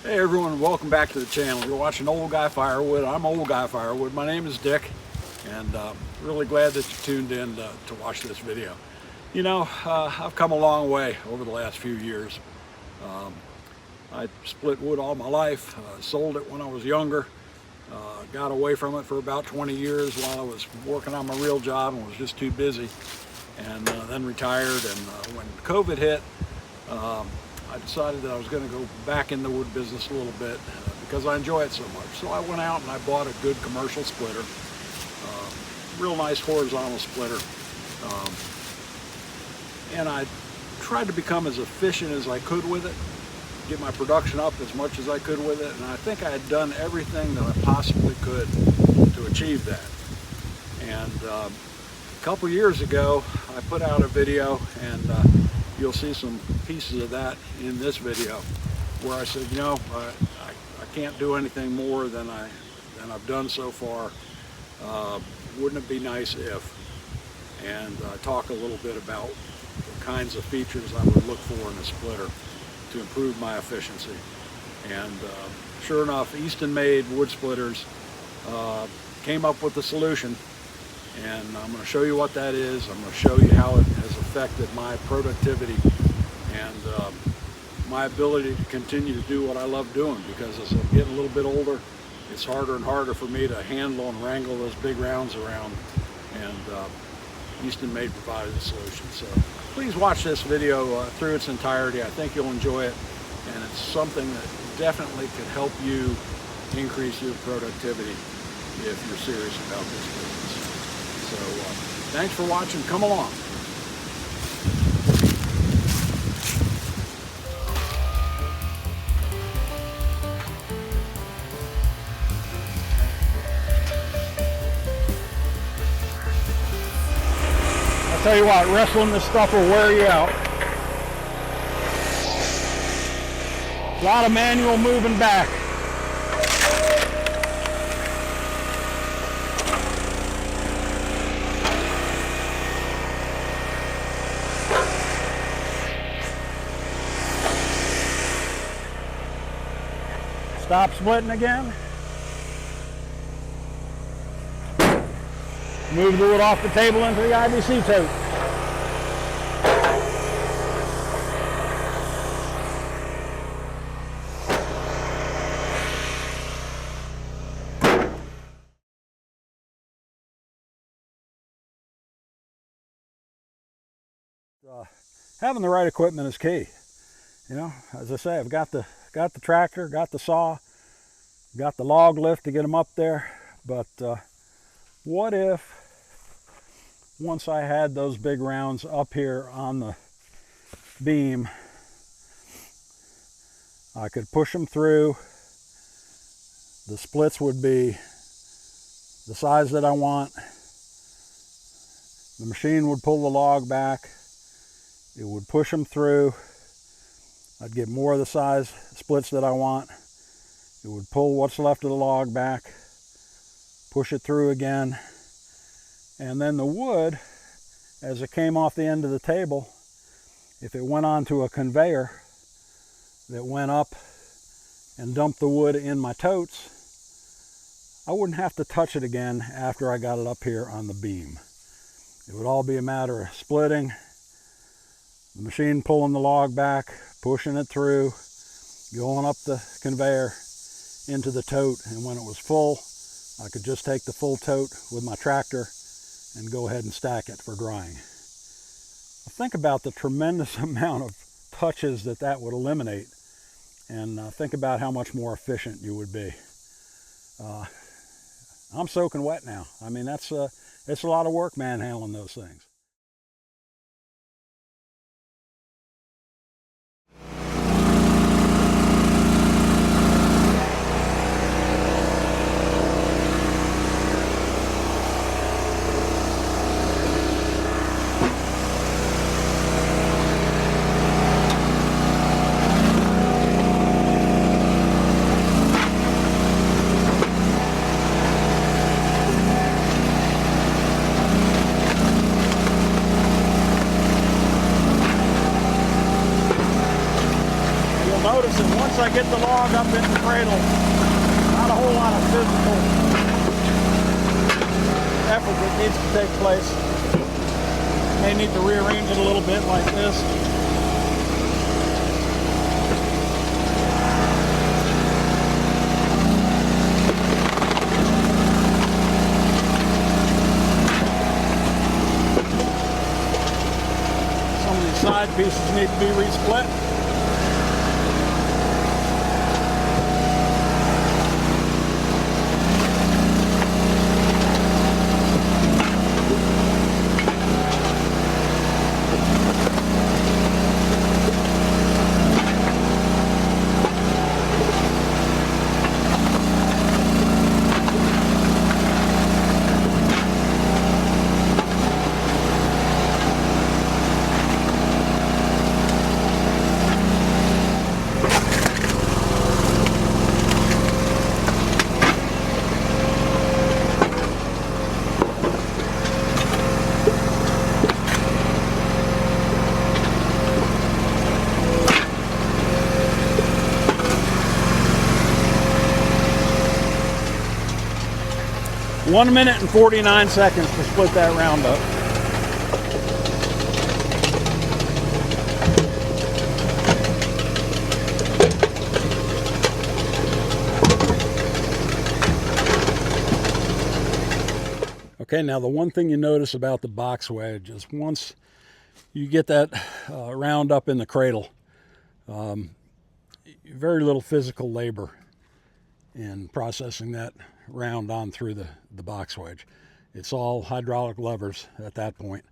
Hey everyone, welcome back to the channel. You're watching Old Guy Firewood. I'm Old Guy Firewood. My name is Dick, and really glad that you tuned in to watch this video. You know, I've come a long way over the last few years. I split wood all my life, sold it when I was younger, got away from it for about 20 years while I was working on my real job and was just too busy, and then retired. And when COVID hit, I decided that I was going to go back in the wood business a little bit because I enjoy it so much. So I went out and I bought a good commercial splitter, real nice horizontal splitter, and I tried to become as efficient as I could with it, get my production up as much as I could with it, and I think I had done everything that I possibly could to achieve that. And a couple years ago I put out a video, and you'll see some pieces of that in this video, where I said, you know, I can't do anything more than I've done so far. Wouldn't it be nice if? And talk a little bit about the kinds of features I would look for in a splitter to improve my efficiency. And sure enough, Easton made wood splitters came up with the solution, and I'm going to show you what that is. I'm going to show you how it has affected my productivity and my ability to continue to do what I love doing, because as I'm getting a little bit older, it's harder and harder for me to handle and wrangle those big rounds around, and Easton Made provided a solution. So please watch this video through its entirety. I think you'll enjoy it, and it's something that definitely could help you increase your productivity if you're serious about this business. So thanks for watching. Come along. I'll tell you what, wrestling this stuff will wear you out. A lot of manual moving back. Stop splitting again. Move the wood off the table into the IBC tote. Having the right equipment is key. You know, as I say, I've got the tractor, got the saw, got the log lift to get them up there, but what if once I had those big rounds up here on the beam, I could push them through, the splits would be the size that I want, the machine would pull the log back, it would push them through, I'd get more of the size splits that I want, it would pull what's left of the log back, push it through again, and then the wood, as it came off the end of the table, if it went onto a conveyor that went up and dumped the wood in my totes, I wouldn't have to touch it again after I got it up here on the beam. It would all be a matter of splitting, the machine pulling the log back, pushing it through, going up the conveyor into the tote, and when it was full, I could just take the full tote with my tractor and go ahead and stack it for drying. Think about the tremendous amount of touches that would eliminate, and think about how much more efficient you would be. I'm soaking wet now. I mean, it's a lot of work manhandling those things. to get the log up in the cradle. Not a whole lot of physical effort that needs to take place. May need to rearrange it a little bit like this. Some of these side pieces need to be resplit. One minute and 49 seconds to split that round up. Okay, now the one thing you notice about the box wedge is once you get that round up in the cradle, very little physical labor in processing that round on through the box wedge. It's all hydraulic levers at that point.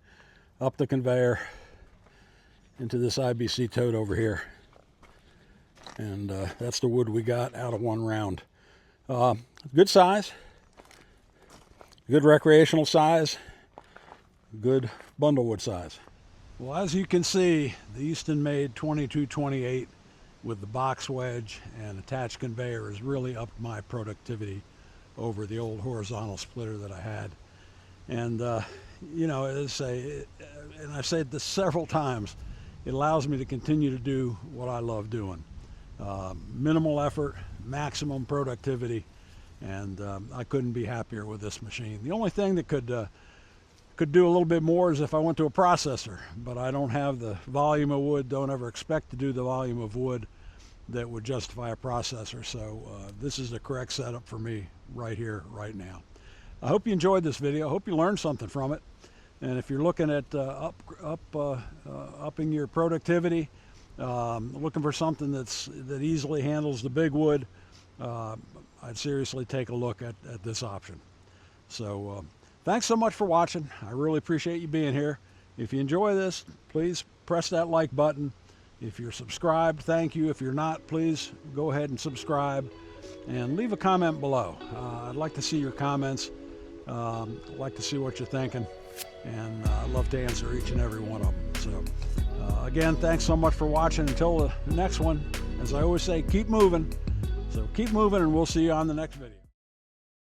Up the conveyor into this IBC tote over here. And that's the wood we got out of one round. Good size. Good recreational size. Good bundlewood size. Well, as you can see, the Easton made 2228 with the box wedge and attached conveyor has really upped my productivity over the old horizontal splitter that I had. And you know, and I've said this several times, it allows me to continue to do what I love doing. Minimal effort, maximum productivity, and I couldn't be happier with this machine. The only thing that could do a little bit more is if I went to a processor, but I don't have the volume of wood, don't ever expect to do the volume of wood that would justify a processor. So this is the correct setup for me right here, right now. I hope you enjoyed this video. I hope you learned something from it. And if you're looking at upping your productivity, looking for something that easily handles the big wood, I'd seriously take a look at this option. So thanks so much for watching. I really appreciate you being here. If you enjoy this, please press that like button. If you're subscribed, thank you. If you're not, please go ahead and subscribe and leave a comment below. I'd like to see your comments. I'd like to see what you're thinking, and I'd love to answer each and every one of them. So again, thanks so much for watching. Until the next one, as I always say, keep moving. So keep moving, and we'll see you on the next video.